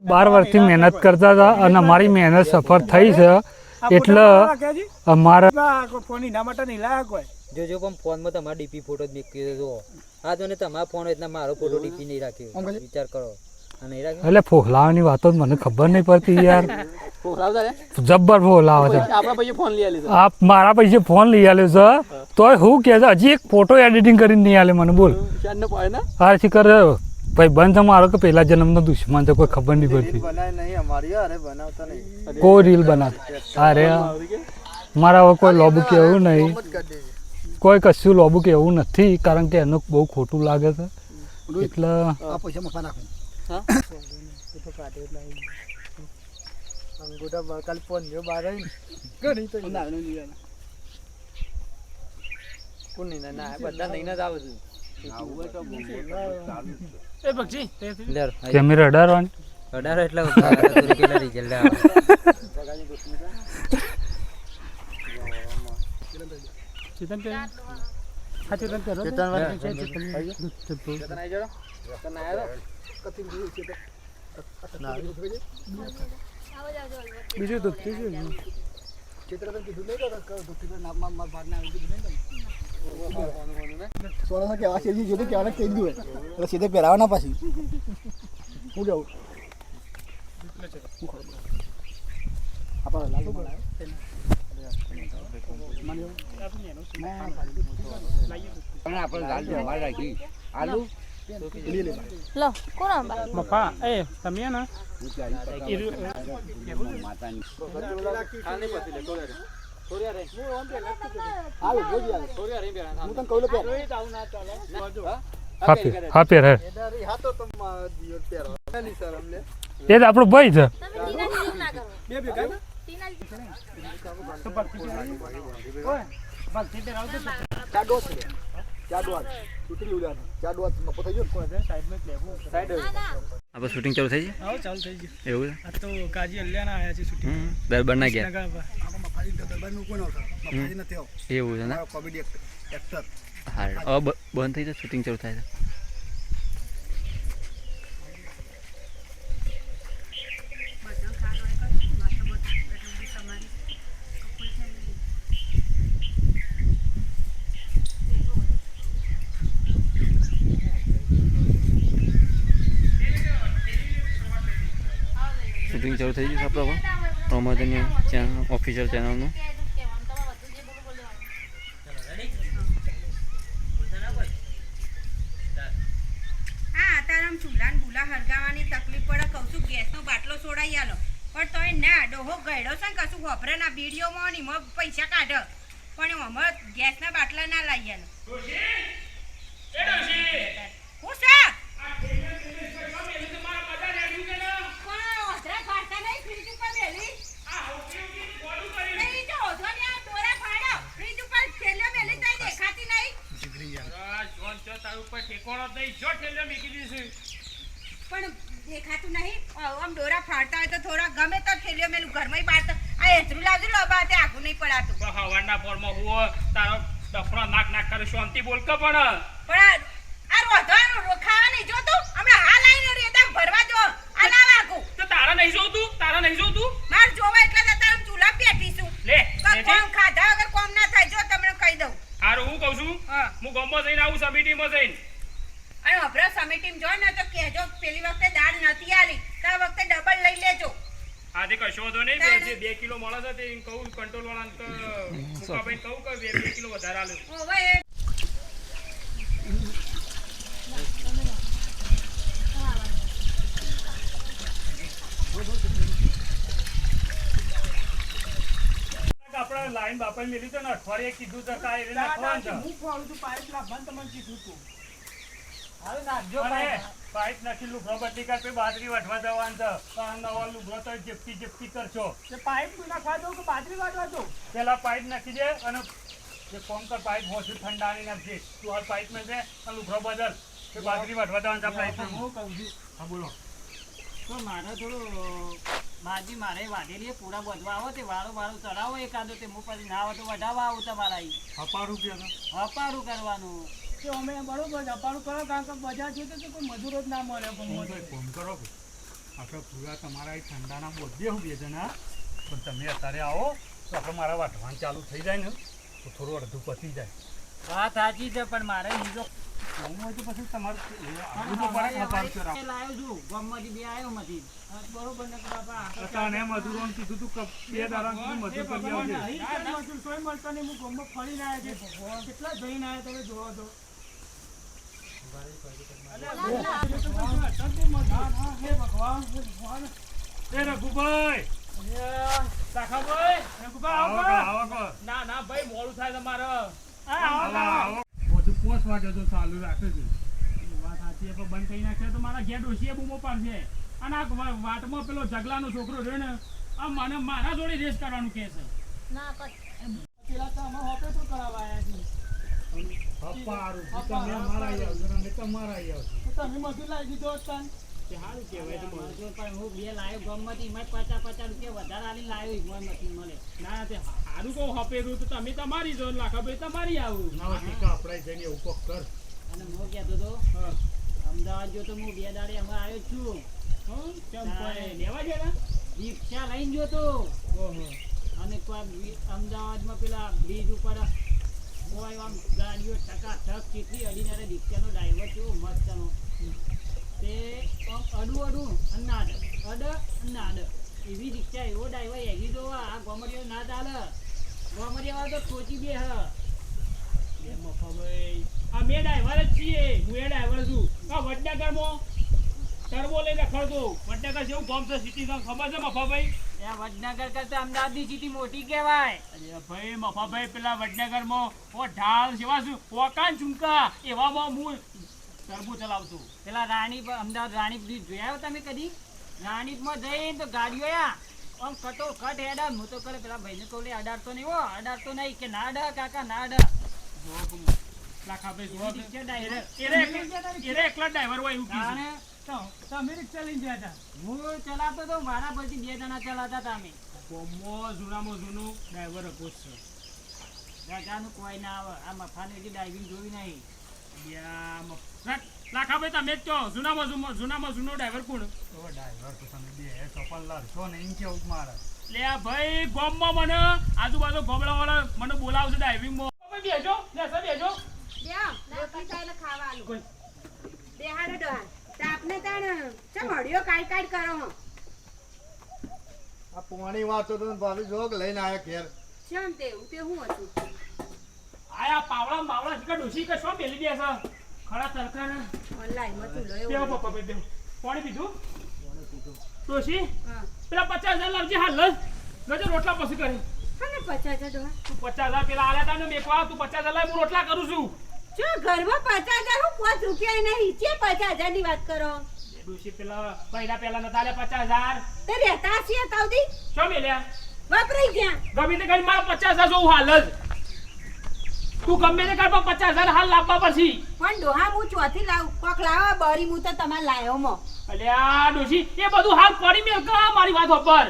12 વર્ષથી મહેનત કરતા હતા અને અમારી મહેનત સફળ થઈ છે એટલે અમારા ફોન એના માટે નહીં લાયા કોઈ જોજો પણ ફોનમાં તમારા ડીપી ફોટો જ મૂકી દેજો આ તો ને તમારા ફોન એટલે મારો ફોટો ડીપી નહીં રાખ્યો વિચાર કરો એટલે ફોલાવાની વાતો મને ખબર નહીં પડતી યાર જબ્બર ફોલાવે છે આપ મારા પૈસે ફોન લઈ આલ્યો છે તોય હું કે છે હજી એક ફોટો એડિટિંગ કરીને નહીં આલે મને બોલ હા શીખર ભાઈ બંધ મારો કે પહેલા જન્મનો દુશ્મન છે કોઈ ખબર નહીં પડતી કોઈ રીલ બનાવતા અરે મારા હવે કોઈ લોબુ કેવું નહીં કોઈ કશું લોબુ કેવું નથી કારણ કે એનું બહુ ખોટું લાગે છે એટલે કેમેરા અડાડવાની એટલે બીજું તો સીધે પહેરાવાના પાછી હું જાઉં લો કોણ મફા એ તમે ને હા પેર હે એ તો આપણો ભાઈ છે આપણે શૂટિંગ ચાલુ થઈ હા ચાલુ થઈ ગયું એવું આ તો કાજી અલ્યાના આયા છે શૂટિંગ દરબાર ના ગયા એવું છે ને કોમેડી એક્ટર હા બંધ થઈ જાય શૂટિંગ ચાલુ થાય શૂટિંગ ચાલુ થઈ ગયું છે આપણે અમારી ચેનલ ઓફિશિયલ ચેનલનું ચૂલાને ભૂલા હરગાવાની તકલીફ પડે કહું છું ગેસનો બાટલો છોડાઈ આલો પણ તોય ના ડોહો ગયડો છે ને કશું વપરે ના વિડીયોમાં ને એમાં પૈસા કાઢે પણ એમાં ગેસના બાટલા ના લાવી આલો હું છે પણ દેખાતું નહીં આમ દોરા ફાડતા હોય તો થોડા ગમે તો થેલીઓ મેલું ઘરમાં બહાર આ એતરું લાવજો લો બા તે આખું નહીં પડાતું હવાના પોરમાં હું તારો ડફડા નાક કરે શાંતિ બોલ કે પણ આ રોધવાનું ખાવા નહીં જોતું અમે હાલ આવીને રેતા ભરવા જો આ ના વાગું તો તારા નહીં જોતું માર જોવા એટલે તો તારું ચૂલા પેટીશું લે કોમ ખાધા વગર કોમ ના થાય જો તમને કહી દઉં હારું હું કહું છું હું ગામમાં જઈને આવું સમિટીમાં જઈને અને અભરા સમિટીમાં જો ને તો કહેજો પેલી વખતે દાળ નથી આલી તો આ વખતે ડબલ લઈ લેજો આજે કશો તો નહીં જે 2 કિલો મળે છે તે કહું કંટ્રોલ વાળાને તો મુકાભાઈ કહું કે 2 કિલો વધારે આલો ઓવે આપણે લાઈન બાપાને મેલી તો ને અઠવાડિયે કીધું તો કાંઈ એને નાખવાનું છે હું ફોડું છું પાઇપ લાવવાનું તમને કીધું તું હાલ નાખજો પાઇપ નાખી લુગડો બદલી કર બાજરી વાટવા જવાનું છે નવા લુગડો તો જપ્તી કરશો તે પાઇપ નાખવા દો કે બાજરી વાટવા દો પેલા પાઇપ નાખી દે અને જે કોમ કર પાઇપ હોશું ઠંડાની નાખજે તું હાલ પાઇપ માં છે અને લુગડો બદલ કે બાજરી વાટવા જવાનું છે આપણે હું કહું છું હા બોલો તો મારે થોડું ભાજી મારે વાઢેલી પૂરા બધવા આવો તે વાળું ચડાવો એકાદો તે હું પછી ના આવે તો વઢાવા આવું તમારા અહીં હપારું કે હપારું કરવાનું તો અમે બરોબર હપારું કરો કારણ કે બજાર છે તો કોઈ મજૂરો જ ના મળે ફોન કરો આપણે પૂરા તમારા અહીં ઠંડાના બોધે હું 2 જણા પણ તમે અત્યારે આવો તો આપણે મારા વાટવાનું ચાલુ થઈ જાય ને તો થોડું અડધું પતી જાય વાત સાચી છે પણ મારે બીજો એવું હોય તો પછી તમારે આવવું તો પડે ને પાછું રાખ. લાવ્યો છું ગામમાંથી બે આવ્યો માંથી બરોબર ને બાપા તને મજૂરોને કીધું તું કે 2 દાડા સુધી મજૂર કરી આવજે. મજૂર સોય મળતા નહીં હું ગામમાં ફરીને આવ્યા છે કેટલા જઈને આવ્યા તમે જોવો તો એ રઘુભાઈ આવો કો, આવો કો. ના ભાઈ મોડું થાય તમારે આવો, આવો. બધું 5 વાગે તો ચાલુ રાખે છે. વાત સાચી પણ બંધ કરી નાખ્યો તો મારા ઘેર ડોશીએ બૂમો પાડશે અને આ વાટમાં પેલો જગલાનો છોકરો રહ્યો ને આ મને મારા જોડે રેસ કરવાનું કહે છે પેલા તો અમે ઓપરેશન કરાવવા આવ્યા છીએ અપારું. તમે અમારા આવી આવજો ને અમે તમારા આવી આવજો. તમે મજૂર લાવી દીધો હતા સારું કહેવાય પણ હું બે લાવ્યો ગમમાંથી એમાં 50 રૂપિયા વધારે આલી લાવ્યો ઈમોન નથી મળે ના તે સારું કહું હપેરું તો તમે તમારી જો લાખાભાઈ તમારી આવું ના હોય ટીકા આપણે જઈને એવું કોક કર. અને હું કહેતો તો અમદાવાદ જો તો હું 2 દાડે હમણાં આવ્યો છું લેવા ગયા રિક્ષા લઈને ગયો તો અને અમદાવાદમાં પેલા બ્રિજ ઉપર કોઈ આમ ગાડીઓ ટકાટક કેટલી અડીને રિક્ષાનો ડ્રાઈવર કેવો મસ્તનો તે અડું અનાડ અનાડ એવી રિક્ષા એવો ડ્રાઈવર એગી દો આ ગોમડીઓ ના ચાલે ગોમડીઓ તો ખોચી બે મફાભાઈ આ મેં ડ્રાઈવર જ છીએ હું એ ડ્રાઈવર છું આ વડનગરમાં ટર્બો લઈને ખડતો વડનગર જેવું ગામ છે સિટી ખબર છે મફાભાઈ વડનગર કરતા અમદાવાદની સિટી મોટી કહેવાય અરે ભાઈ મફાભાઈ પેલા વડનગરમાં ઓ ઢાલ જેવા શું ઓકાન ચૂંકા એવામાં હું ટર્બો ચલાવતો પેલા અમદાવાદ રાણી બ્રિજ જોયા તમે કદી રાણીપમાં જઈને તો ગાડીઓ આમ કટો કટ હેડા હું તો કરે પેલા ભાઈને કહું અડાડતો નહીં હો અડાડતો નહીં કે ના અડા કાકા ના અડા એકલા ડ્રાઈવર હોય એવું તમે રિક્ષા લઈને ગયા હતા હું ચલાવતો તો મારા પછી 2 જણા ચલાવતા હતા અમે જૂનામાં જૂનો ડ્રાઈવર અપોઝ છે રાજાનું કોઈ ના આવે આ મફાને ડ્રાઇવિંગ જોઈ નહીં લાખાભાઈ તમે જ કહો જૂનામાં જૂનો ડ્રાઈવર કોણ ડ્રાઈવર તો તમે બે ચોપન લડશો ને એમ કેવું મારા. લે ભાઈ ગોમમાં મને આજુબાજુ ગોમડાવાળા મને બોલાવશે ડ્રાઇવિંગમાં બેજો બેસો બેજો રોટલી ચાલે ખાવા આલુ બેહાડો ડોહા તાપને તાણ ચમ હડિયો કાઢ કરો હો આ પોણી વાતો તો ભાભી જોગ લઈને આયા ઘેર. ચમ તે હું હતું આયા પાવડા માવડા શીખા ડોસી કે શું મેલી દે છે ખડા તરકાના ઓનલાઈન માં તું બેહો લયો પપ્પા બેહો પાણી પીધું ડોસી હા પેલા 50,000 લાવજે હાલ ગજો રોટલા પછી કરી અને 50,000 ડોહા તું 50,000 પેલા આલ્યા તા ને મેકવા તું 50,000 લાવ હું રોટલા કરું છું જો ઘરમાં 50,000 હું 5 રૂપિયા નહીં ચે 50,000 ની વાત કરો ડોસી પેલા પહેલા નતા આલ્યા 50,000 તે રહેતા છીએ તાવદી શું મેલ્યા વાપરી ગયા ગમે તે કરી મારા 50,000 જોઉં હાલ જ તું ગમે તે કર 50,000 હાલ લાવવા પછી પણ ડોહા હું ચોથી લાવ કોક લાવા બરી હું તો તમાર લાયો મો અલ્યા ડોસી એ બધું હાલ પડી મેલ કા મારી વાત ઉપર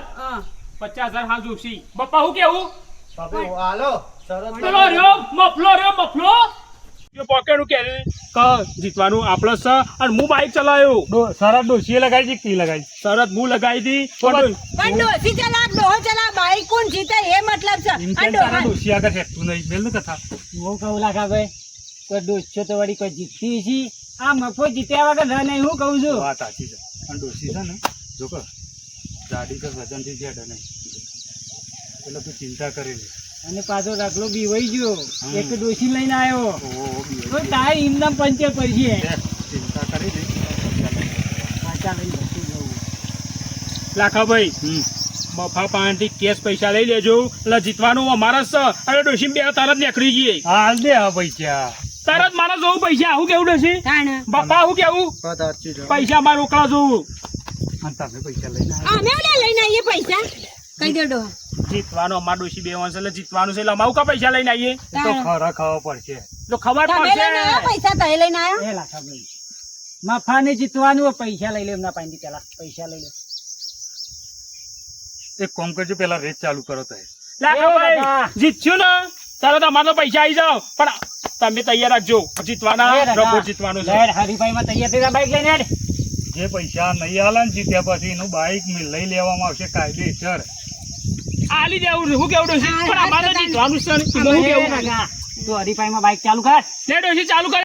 50,000 હાલ જોશી બપ્પા હું કેવું ભાભી હાલો સરસ પેલો રહ્યો મફલો યો પોકેટનું કે જીતવાનું આપણો છે અને હું બાઈક ચલાવ્યો સરસ ડોસીએ લગાવી હતી કી લગાવી શરત હું લગાવી હતી પણ ડોસી ચલા ડોહો ચલા બાઈક કોણ જીતે એ મતલબ છે એમ આ કેમ તારા ડોહા ડોસી આગળ હેઠતું નહીં મેલ ને કથા હું કહું લાખા ભાઈ તો ડોસ્યો તો વળી કોઈ જીતતી છી આ મફો જીત્યા વગર રહ નહીં હું કહું છું વાત સાચી છે પણ ડોસી છે ને જો કે ગાડી તો વજનથી જેડ નહીં એટલે તું ચિંતા કરેલી અને પાછો રગલો બી વહી ગયો એક ડોસી લઈને આવ્યો ઓહો બી તો તારે ઇમનામ પંચર પડશે ચિંતા કરી દે પાછા લઈને જતું જવું લાખાભાઈ મફા પાસેથી કેશ પૈસા લઈ લેજો એટલે જીતવાનું અમારા જ છે અને ડોસી બે તરત નીકળી જઈએ હાલ દે હા પૈસા તરત મારા જોવું પૈસા આવું કેવું ડોસી તાણ બાપા આવું કેવું વાત સાચી છે. પૈસા મારા રોકડા જોવું અને તમે પૈસા લઈને અમે ઓલા લઈને આવીએ પૈસા કઈ દે ડોહા જીતવાનું અમાર ડોસી બે વંશ એટલે જીતવાનું છે એટલે અમારું કા પૈસા લઈને આવીએ તો ખરા ખાવા પડશે તો ખબર તમે લઈને આવ્યા પડશે પૈસા તઈ લઈને આવ્યો એ લાખાભાઈ મફાને જીતવાનું પૈસા લઈ લે એમના પાસેથી પેલા પૈસા લઈ લે એક કામ કરજો પેલા રેસ ચાલુ કરો તો લાખાભાઈ જીતશું ને તારે તો અમારો પૈસા આવી જાવ પણ તમે તૈયાર રાખજો જીતવાના રબર જીતવાનું છે હરીફાઈમાં તૈયાર થયેલા બાઈક લઈને હેડ જે પૈસા નહીં આલે ને જીત્યા પછી એનું બાઇક લઈ લેવામાં આવશે કાયદેસર. આલી દેવું છે. હું કેવું ડોશી? પણ અમારે જીતવાનું છે ને. એમાં હું કેવું? તો હરીફાઈમાં બાઇક ચાલુ કર. લે ડોશી ચાલુ કર.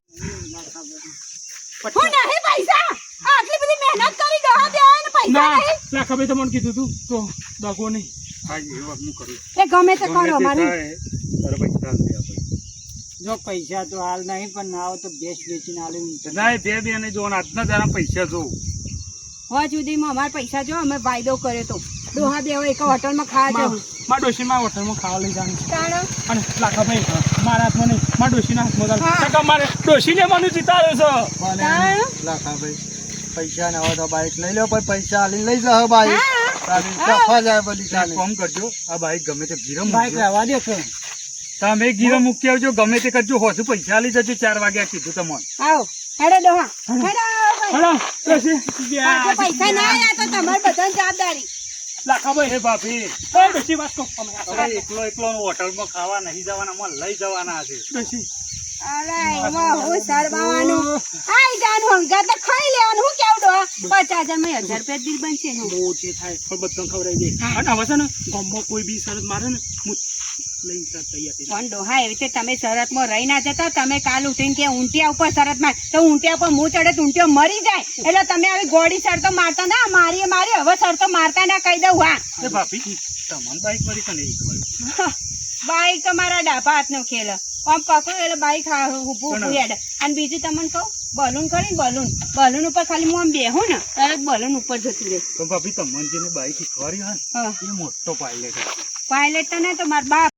હું નહીં પૈસા આટલી બધી મહેનત કરી ડોહા દેવાય ને પૈસા ના નહીં લાખા ભાઈ તમને કીધું તું તો દગો નહીં. હા એ વાત હું કરું. એ ગમે તે કરો ગમે તે મારી થાય, તારે પૈસા આલી દે આપણે. જો પૈસા તો હાલ નહીં પણ ના હોય તો ભેંસ વેચીને હાલ ના એ બે ને જો આજના તારા પૈસા જોઉં. હોવા સુધીમાં અમારા પૈસા જો અમે વાયદો કર્યો તો ડોહા દેવા એક હોટલમાં ખાવા જવું મારા ડોશીમાં હોટલમાં ખાવા લઈ જવાનું છે. તાણ અને લાખા ભાઈ મારા હાથમાં નહીં, મારા ડોશીના હાથમાં ચાલે. કાકા મારે ડોશીને મને જીતાડ્યો છે. લાખાભાઈ પૈસા ના હોય તો બાઇક લઈ લો પણ પૈસા હાલી લઈ જાવ બાઇક સફા જાય બધી એક ચાલે કામ કરજો, આ બાઈક ગમે તે ગીરમ બાઇક મૂકજો. રહેવા દે કે તમે ગીરમ મૂકી આવજો, ગમે તે કરજો. હોશું પૈસા આલી જજો. 4 વાગ્યા કીધું તમને. આવો હેડો ડોહા હેડો હલો ડોશી પાછા પૈસા ના આવ્યા તો તમારી બધાની જવાબદારી લાખા ભાઈ હે ભાભી, એ ડોશી વાત કહો અમે હવે એકલો હોટલમાં ખાવા નહીં જવાના, મને લઈ જવાના છે. ડોશી અરે એમાં હું સરવાવાનું આઈ જાનું હંગા તો ખાઈ લેવાનું હું કેવું ડોહા 50,000 માં 1000 રૂપિયા બિલ બનશે ને બહુ છે થાય પણ બધું ખવડાવી દે. અને હવે છે ને ગામમાં કોઈ બી શરત મારે ને હું લઈને તૈયાર થઈ પણ ડોહા એવી રીતે તમે શરતમાં રહી ના જતા તમે કાલ ઉઠીને કે ઊંટિયા ઉપર શરતમાં તો ઊંટિયા ઉપર હું ચડે તો ઊંટિયો મરી જાય એટલે તમે આવી ગોળી શરતો મારતા ના મારી હવે શરતો મારતા ના કહી દઉં હા એ ભાભી, તમને બાઈક વાળી કને એક વાળી? બાઈક તો મારા ડાબા હાથનો ખેલ આમ પકડો એટલે બાઈક ઊભું હેડ અને બીજું તમને કહું બલૂન ખરી બલૂન ઉપર ખાલી હું આમ બેહું ને તરત બલૂન ઉપર જતું રહે પણ ભાભી તમને જેને બાઈક શીખવાડી હોય હા ને એ મોટો પાયલટ હશે. પાયલટ તો ના તો મારા બાપ